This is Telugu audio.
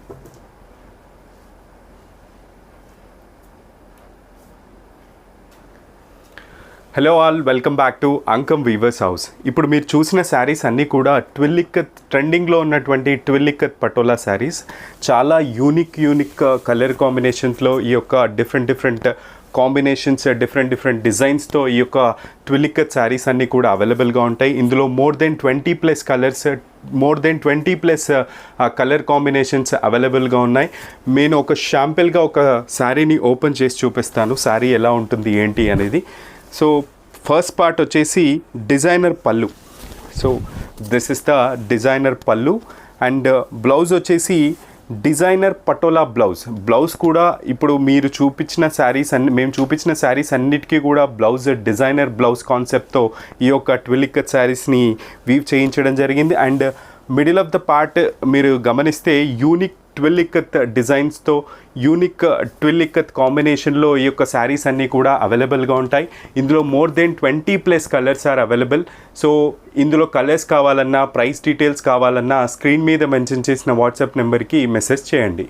Hello all, welcome back to Ankam weavers house. ఇప్పుడు మీరు చూసిన శారీస్ అన్నీ కూడా ట్విల్లిక్కత్ ట్రెండింగ్లో ఉన్నటువంటి ట్విల్లిక్కత్ పటోలా శారీస్. చాలా యూనిక్ కలర్ కాంబినేషన్స్లో ఈ యొక్క డిఫరెంట్ కాంబినేషన్స్, డిఫరెంట్ డిజైన్స్తో ఈ యొక్క ట్విల్లిక్కత్ శారీస్ అన్నీ కూడా అవైలబుల్గా ఉంటాయి. ఇందులో more than 20+ colours, more than 20+ colour combinations అవైలబుల్గా ఉన్నాయి. నేను ఒక శాంపిల్గా ఒక శారీని ఓపెన్ చేసి చూపిస్తాను, శారీ ఎలా ఉంటుంది ఏంటి అనేది. సో ఫస్ట్ పార్ట్ వచ్చేసి డిజైనర్ పళ్ళు. So this is the designer పళ్ళు అండ్ బ్లౌజ్ వచ్చేసి డిజైనర్ పటోలా బ్లౌజ్ కూడా ఇప్పుడు మీరు చూపించిన శారీస్ మేము చూపించిన శారీస్ అన్నిటికీ కూడా బ్లౌజ్ డిజైనర్ బ్లౌజ్ కాన్సెప్ట్తో ఈ యొక్క ట్విల్లిక్కత్ శారీస్ని వీవ్ చేయించడం జరిగింది. And middle of the part మీరు గమనిస్తే యూనిక్ ట్విల్లిక్కత్ డిజైన్స్తో, యూనిక్ ట్విల్లిక్కత్ కాంబినేషన్లో ఈ యొక్క శారీస్ అన్నీ కూడా అవైలబుల్గా ఉంటాయి. ఇందులో more than 20+ colours are available. So ఇందులో కలర్స్ కావాలన్నా, ప్రైస్ డీటెయిల్స్ కావాలన్నా స్క్రీన్ మీద మెన్షన్ చేసిన వాట్సాప్ నెంబర్కి మెసేజ్ చేయండి.